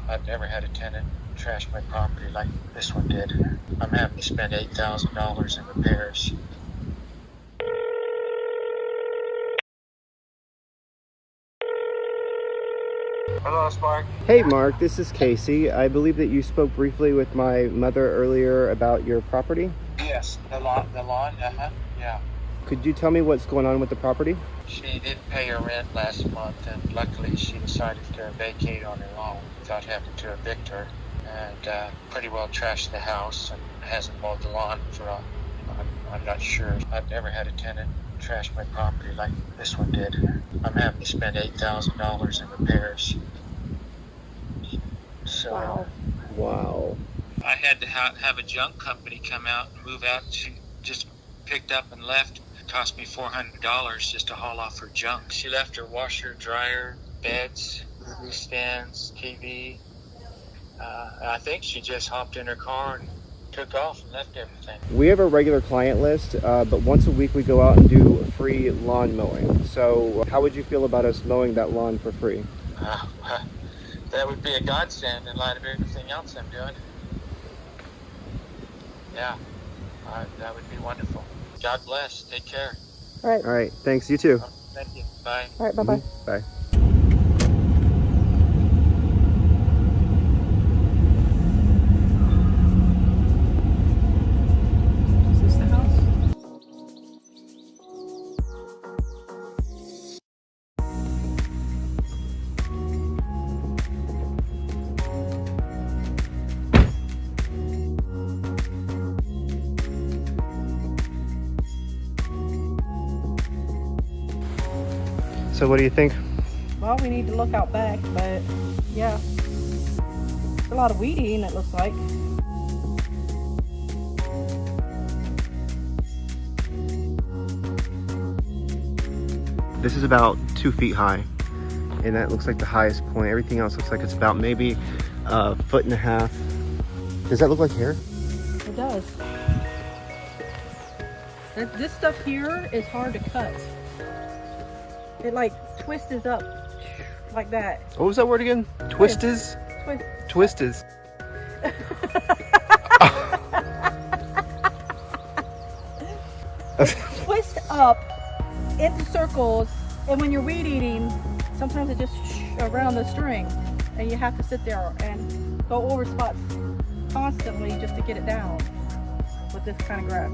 I've never had a tenant trash my property like this one did. I'm having to spend $8,000 in repairs. Hello, Spark. Hey Mark, this is Casey. I believe that you spoke briefly with my mother earlier about your property. Yes, the lawn, yeah. Could you tell me what's going on with the property? She didn't pay her rent last month, and luckily she decided to vacate on her own without having to evict her, and pretty well trashed the house and hasn't mowed the lawn for I'm not sure. I've never had a tenant trash my property like this one did. I'm having to spend $8,000 in repairs. So, Wow. I had to have a junk company come out and move out. She just picked up and left. It cost me $400 just to haul off her junk. She left her washer, dryer, beds, TV stands, TV. I think she just hopped in her car and took off and left everything. We have a regular client list, but once a week we go out and do free lawn mowing. So how would you feel about us mowing that lawn for free? That would be a godsend in light of everything else I'm doing. Yeah, that would be wonderful. God bless. Take care. All right. All right. Thanks. You too. Thank you. Bye. All right. Bye-bye. Bye. Is this the house? So what do you think? Well, we need to look out back, but yeah. There's a lot of weed eating, it looks like. This is about 2 feet high, and that looks like the highest point. Everything else looks like it's about maybe a foot and a half. Does that look like hair? It does. This stuff here is hard to cut. It like twists up like that. What was that word again? Twisties? Twisties. Twist up into circles, and when you're weed eating, sometimes it just around the string, and you have to sit there and go over spots constantly just to get it down with this kind of grass.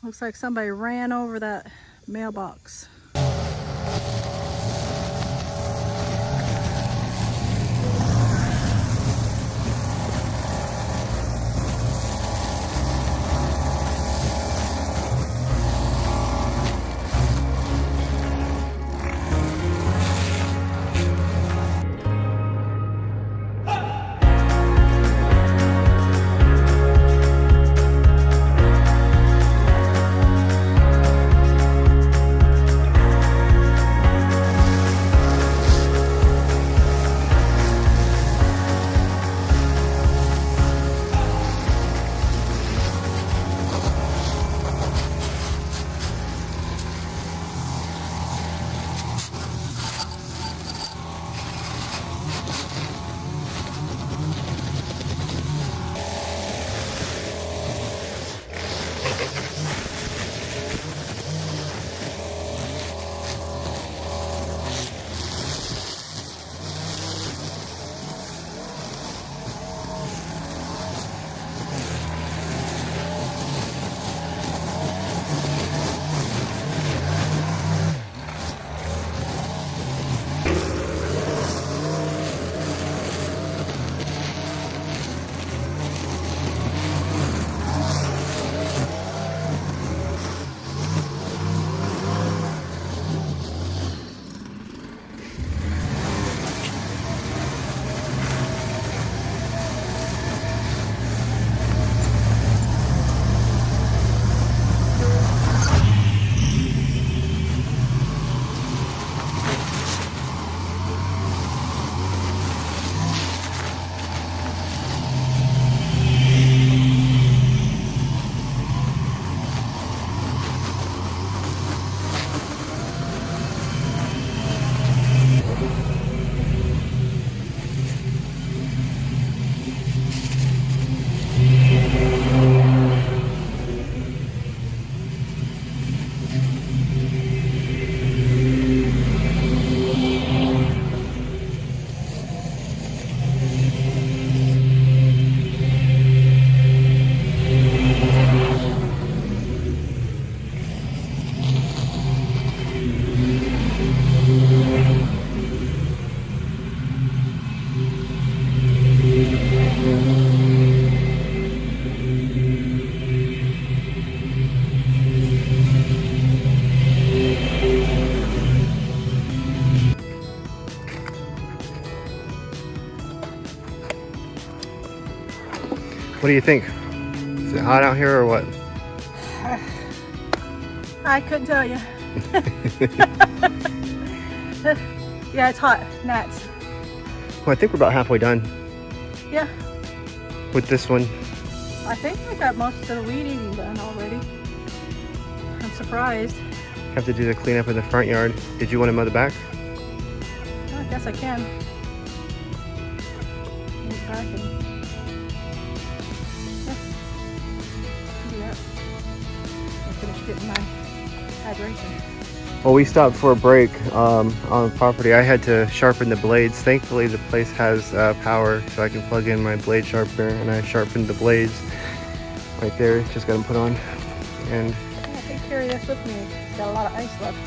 Looks like somebody ran over that mailbox. What do you think? Is it hot out here or what? I couldn't tell you. Yeah, it's hot. Gnats. Well, I think we're about halfway done Yeah, with this one. I think I got most of the weed eating done already. I'm surprised. Have to do the cleanup in the front yard. Did you want to mow the back? Well, I guess I can. Move back and... yeah. Do that. finish getting my hydration. Well, we stopped for a break on the property. I had to sharpen the blades. Thankfully, the place has power, so I can plug in my blade sharpener, and I sharpened the blades right there. Just got them put on. And I can carry this with me. It's got a lot of ice left.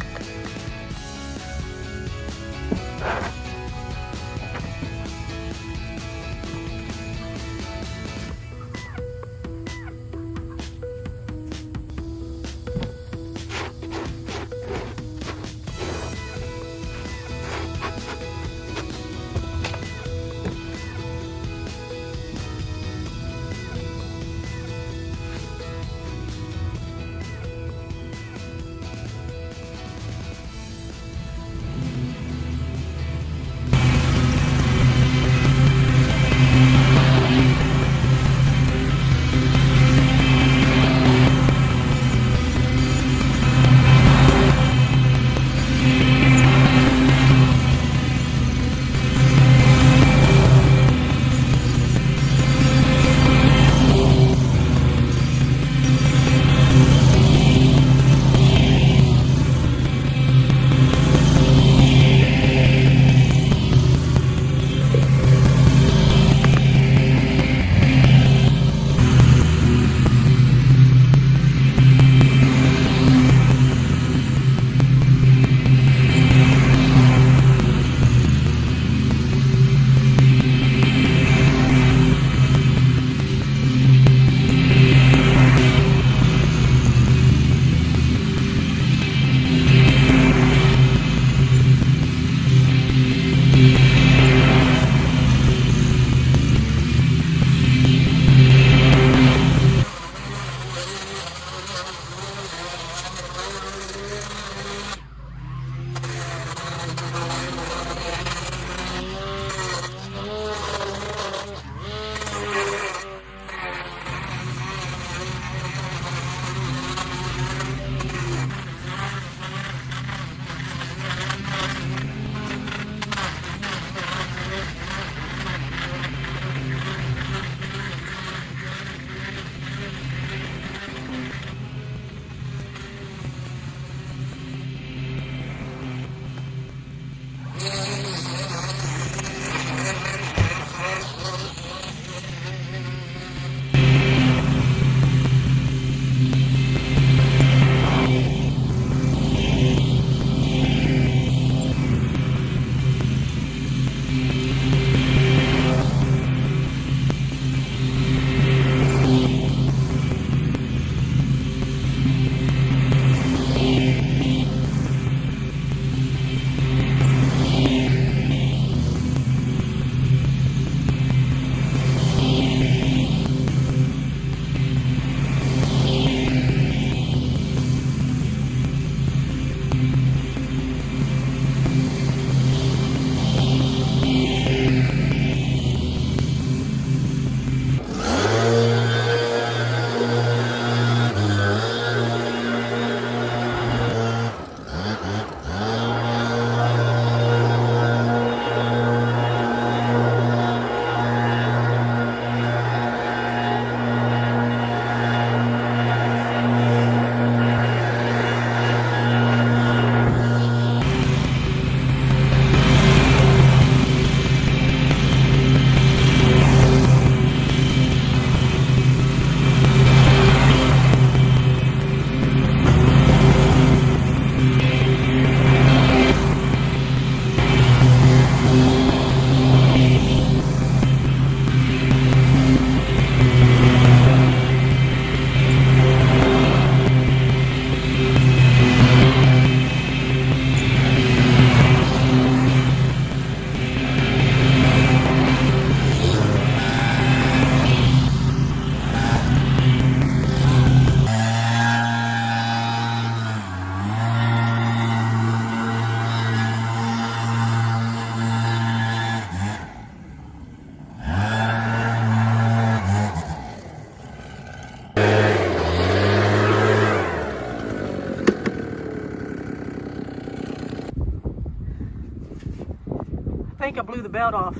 think I blew the belt off.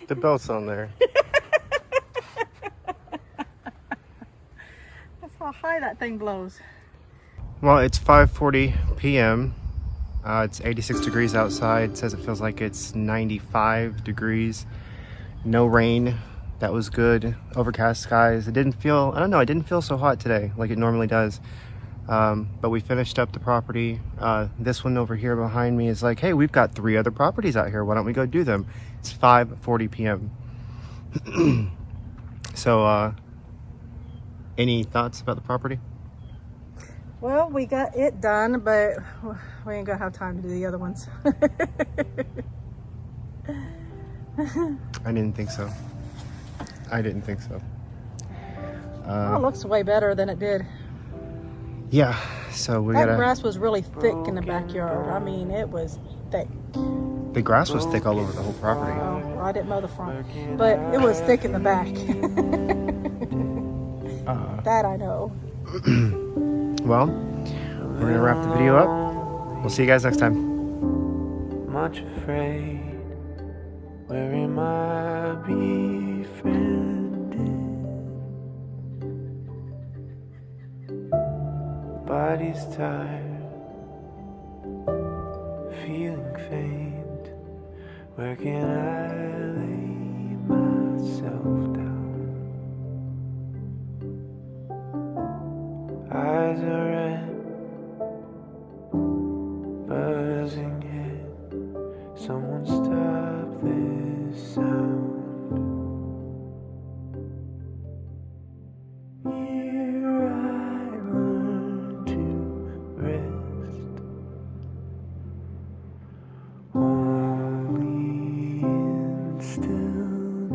The belt's on there. how high that thing blows. Well, it's 5:40 p.m. It's 86 degrees outside. It says it feels like it's 95 degrees. No rain. That was good. Overcast skies. It didn't feel, I don't know, it didn't feel so hot today like it normally does. But we finished up the property. This one over here behind me is like, hey, we've got 3 other properties out here. Why don't we go do them? It's 5:40 p.m. So, any thoughts about the property? Well, we got it done, but we ain't gonna have time to do the other ones. I didn't think so. I didn't think so. Oh, it looks way better than it did. Yeah, so we That gotta... grass was really thick in the backyard. I mean, it was thick. The grass was thick all over the whole property. Well, I didn't mow the front, but it was thick in the back. That I know. Well, we're gonna wrap the video up. We'll see you guys next time. Much afraid where am I befriended? Body's tired, feeling faint. Where can I lay myself down? Eyes are red, buzzing head. Someone stop this sound. Here I learn to rest, only in stillness.